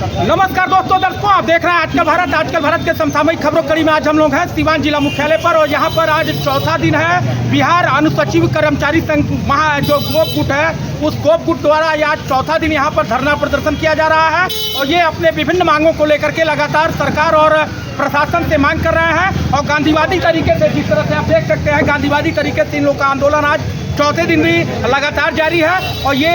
नमस्कार दर्शकों, आप देख रहे हैं आजकल भारत के समसामयिक खबरों कड़ी में आज हम लोग हैं सीवान जिला मुख्यालय पर और यहाँ पर आज चौथा दिन है। बिहार अनुसूचित कर्मचारी संघ जो गोप गुट है, उस गोप गुट द्वारा आज चौथा दिन यहाँ पर धरना प्रदर्शन किया जा रहा है और ये अपने विभिन्न मांगों को लेकर के लगातार सरकार और प्रशासन से मांग कर रहे हैं। और गांधीवादी तरीके से, जिस तरह से आप देख सकते हैं, गांधीवादी तरीके से इन लोगों का आंदोलन आज चौथे दिन भी लगातार जारी है। और ये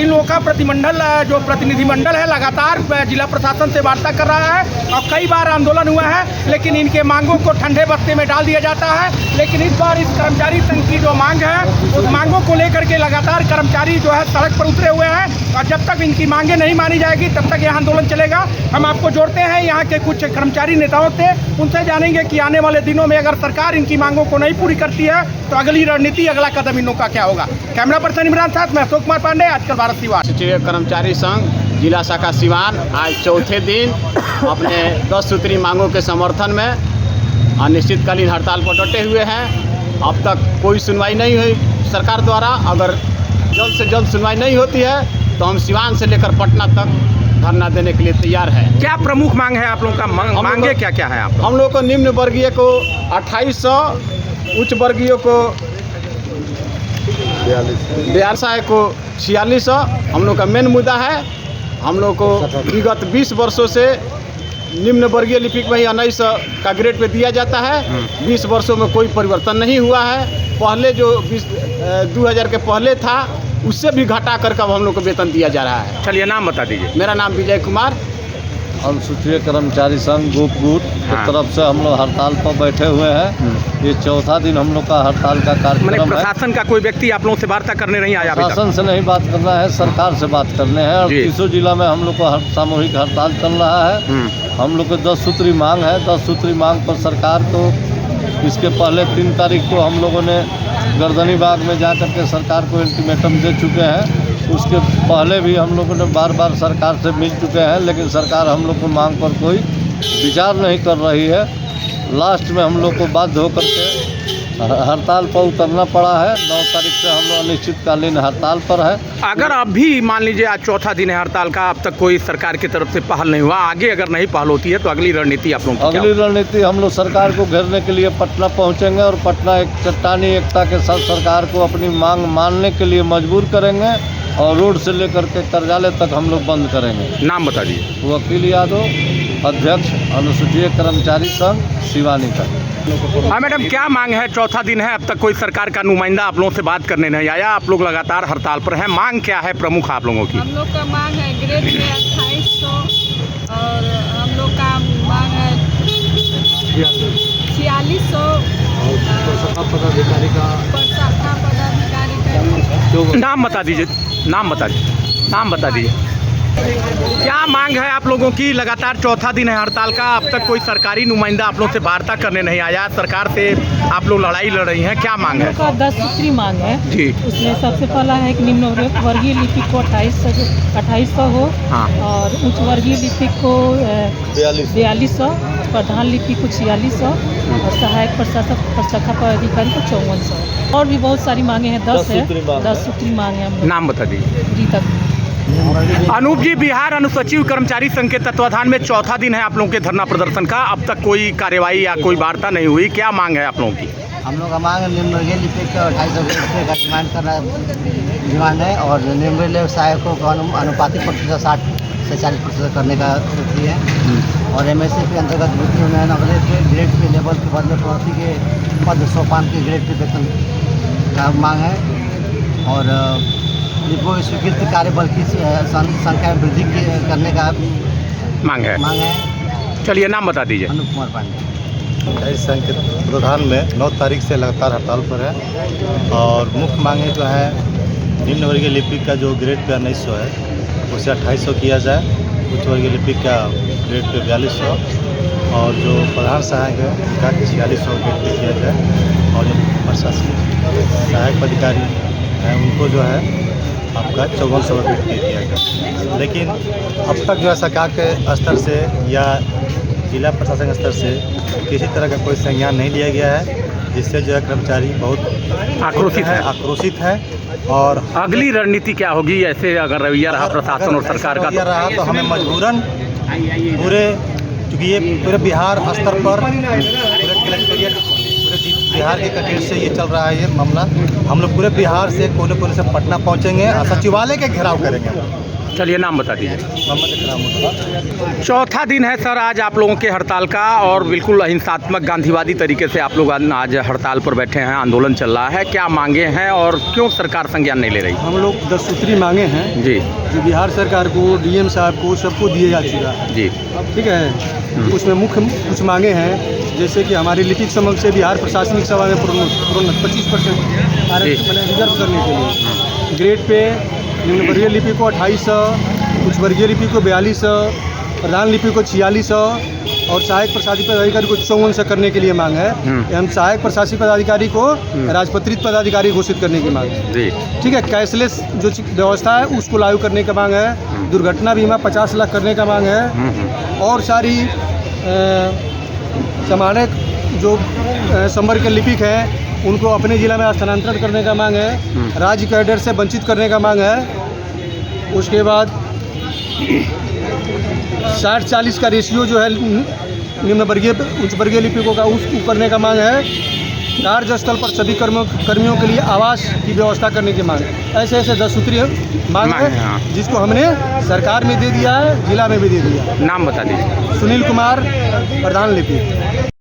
इन लोगों का जो प्रतिनिधिमंडल है लगातार जिला प्रशासन से वार्ता कर रहा है और कई बार आंदोलन हुआ है, लेकिन इनके मांगों को ठंडे बस्ते में डाल दिया जाता है। लेकिन इस बार इस कर्मचारी संघ की जो मांग है, उस मांगों को लेकर के लगातार कर्मचारी जो है सड़क पर उतरे हुए हैं और जब तक इनकी मांगें नहीं मानी जाएगी तब तक यह आंदोलन चलेगा। हम आपको जोड़ते हैं यहाँ के कुछ कर्मचारी नेताओं से, उनसे जानेंगे कि आने वाले दिनों में अगर सरकार इनकी मांगों को नहीं पूरी करती है तो अगली रणनीति, अगला कदम इन का क्या होगा। कैमरा पर्सन इमरान साथ मैं अशोक कुमार पांडे, आजकल भारत सिवान। राष्ट्रीय कर्मचारी संघ जिला शाखा सिवान आज चौथे दिन अपने 10 सूत्री मांगों के समर्थन में अनिश्चितकालीन हड़ताल पर डटे हुए हैं। अब तक कोई सुनवाई नहीं हुई सरकार द्वारा। अगर जल्द से जल्द सुनवाई नहीं होती है तो हम सिवान से लेकर पटना तक धरना देने के लिए तैयार है। क्या प्रमुख मांग है आप लोगों का? मांगे क्या क्या है आप? हम लोग को निम्न वर्गीय को 2800, उच्च वर्गीय को 4200 को 4600 हम लोग का मेन मुद्दा है। हम लोग को विगत 20 वर्षों से निम्न वर्गीय लिपिक में 1900 का ग्रेड पे दिया जाता है। 20 वर्षों में कोई परिवर्तन नहीं हुआ है। पहले जो 2000 के पहले था उससे भी घटा कर हम लोग को वेतन दिया जा रहा है। चलिए नाम बता दीजिए। मेरा नाम विजय कुमार, अनुसूचित कर्मचारी संघ गोप गुट की तरफ से हम लोग हड़ताल पर बैठे हुए हैं। ये चौथा दिन हम लोग का हड़ताल का कार्यक्रम है। प्रशासन का कोई व्यक्ति आप लोगों से वार्ता करने नहीं आया? प्रशासन से नहीं बात करना है, सरकार से बात करने हैं। और 300 जिला में हम लोग को सामूहिक हड़ताल चल रहा है। हम लोग को 10 सूत्री मांग है। 10 सूत्री मांग पर सरकार को इसके पहले 3 तारीख को हम लोगों ने गर्दनी बाग में जा करके सरकार को अल्टीमेटम दे चुके हैं। उसके पहले भी हम लोगों ने बार बार सरकार से मिल चुके हैं, लेकिन सरकार हम लोग को मांग पर कोई विचार नहीं कर रही है। लास्ट में हम लोग को बाध्य होकर के हड़ताल पर उतरना पड़ा है। 9 तारीख से हम लोग अनिश्चितकालीन हड़ताल पर है। अगर अब भी मान लीजिए आज चौथा दिन है हड़ताल का, अब तक कोई सरकार की तरफ से पहल नहीं हुआ, आगे अगर नहीं पहल होती है तो अगली रणनीति आप लोगों की? अगली रणनीति हम लोग सरकार को घेरने के लिए पटना पहुंचेंगे और पटना एक चट्टानी एकता के साथ सरकार को अपनी मांग मानने के लिए मजबूर करेंगे और रोड से लेकर के कार्यालय तक हम लोग बंद करेंगे। नाम बता दीजिए। वकील यादव, अध्यक्ष अनुसूचित कर्मचारी संघ सिवानी का। हाँ मैडम, क्या मांग है? चौथा दिन है, अब तक कोई सरकार का नुमाइंदा आप लोगों से बात करने नहीं आया। आप लोग लगातार हड़ताल पर हैं। मांग क्या है प्रमुख आप लोगों की? हम लोग का मांग है ग्रेड में 2800 और हम लोग का मांग है 4600 प्रशाखा पदाधिकारी का। नाम बता दीजिए। नाम बता दीजिए। क्या मांग है आप लोगों की? लगातार चौथा दिन है हड़ताल का, अब तक कोई सरकारी नुमाइंदा आप लोगों से वार्ता करने नहीं आया। सरकार से आप लोग लड़ाई लड़ रही हैं, क्या मांग है? 10 सूत्री मांग है जी। उसमें सबसे पहला है कि निम्न वर्गीय लिपिक को 2800 हो। हाँ। और उच्च वर्गीय लिपिक को 4200, प्रधान लिपिक को 4600 और सहायक प्रशासक प्रशाखा पदाधिकारी को 5400। और भी बहुत सारी मांगे हैं। 10 सूत्री मांग है। नाम बता दीजिए। जी तक अनूप जी, बिहार अनुसूचित कर्मचारी संघ के तत्वाधान में चौथा दिन है आप लोगों के धरना प्रदर्शन का, अब तक कोई कार्यवाही या कोई वार्ता नहीं हुई, क्या मांग है आप लोगों की? हम लोग का मांग है निम्न वर्गीय लिपिक का 250 रुपये का डिमांड है और निम्न वर्गीय सहायकों का अनुपातिक प्रतिशत 60 से 40% करने का है। और MSc के अंतर्गत वृत्ति उन्नयन अगले के ग्रेड पे लेवल के बदले प्रति के पद सोपान के ग्रेड पे वेतन का मांग है। और लिपिकों की स्वीकृत कार्यबल की संख्या में वृद्धि करने का मांग है। चलिए नाम बता दीजिए। अनूप कुमार पांडे। इस संघ के प्रधान में 9 तारीख से लगातार हड़ताल पर है और मुख्य मांगें जो है निम्न वर्गीय लिपिक का जो ग्रेड पे 1900 है उसे 2800 किया जाए। उच्च वर्गीय लिपिक का ग्रेड पे 4200 और जो प्रधान सहायक है उनका 4600 ग्रेड पे किया जाए। और जो प्रशासनिक सहायक अधिकारी हैं उनको जो है आपका 5400 ग्रेड पे किया जाए। लेकिन अब तक जो है सरकार के स्तर से या जिला प्रशासन स्तर से किसी तरह का कोई संज्ञान नहीं लिया गया है, जिससे जो है कर्मचारी बहुत आक्रोशित है। और अगली रणनीति क्या होगी? ऐसे अगर रवैया रहा प्रशासन और सरकार का रहा तो हमें मजबूरन पूरे चूँकि ये पूरे बिहार स्तर पर पूरे कलेक्ट्रेट पूरे बिहार के कटेर से ये चल रहा है ये मामला। हम लोग पूरे बिहार से कोने कोने से पटना पहुँचेंगे और सचिवालय के घेराव करेंगे। चलिए नाम बता दीजिए। मोहम्मद इकराम मुस्तफा। चौथा दिन है सर आज आप लोगों के हड़ताल का, और बिल्कुल अहिंसात्मक गांधीवादी तरीके से आप लोग आज हड़ताल पर बैठे हैं, आंदोलन चल रहा है। क्या मांगे हैं और क्यों सरकार संज्ञान नहीं ले रही? हम लोग 10 सूत्री मांगे हैं जी जो बिहार सरकार को, डीएम साहब को, सबको दिए जा चुका है। जी ठीक है, उसमें मुख्य कुछ मांगे हैं, जैसे कि हमारी लिपिक समक्ष से बिहार प्रशासनिक सेवा में 25% आरक्षण रिजर्व करने के लिए, ग्रेड पे निम्न वर्गीय लिपि को 2800, उच्च वर्गीय लिपि को 4200, प्रधान लिपि को 4600 और सहायक प्रशासनिक पदाधिकारी को 5400 करने के लिए मांग है। हम सहायक प्रशासनिक पदाधिकारी को राजपत्रित पदाधिकारी घोषित करने की मांग है। जी ठीक है, कैशलेस जो व्यवस्था है उसको लागू करने का मांग है। दुर्घटना बीमा 50 लाख करने का मांग है। और सारी सामान्य जो संवर्ग के लिपिक हैं उनको अपने जिला में स्थानांतरण करने का मांग है। राज्य कैडर से वंचित करने का मांग है। उसके बाद 60-40 का रेशियो जो है निम्न वर्गीय उच्च वर्गीय लिपिकों का उसको करने का मांग है। कार्यस्थल पर सभी कर्मियों के लिए आवास की व्यवस्था करने की मांग है। ऐसे 10 सूत्रीय मांग है जिसको हमने सरकार में दे दिया है, जिला में भी दे दिया है। नाम बता दीजिए। सुनील कुमार, प्रधान लिपिक।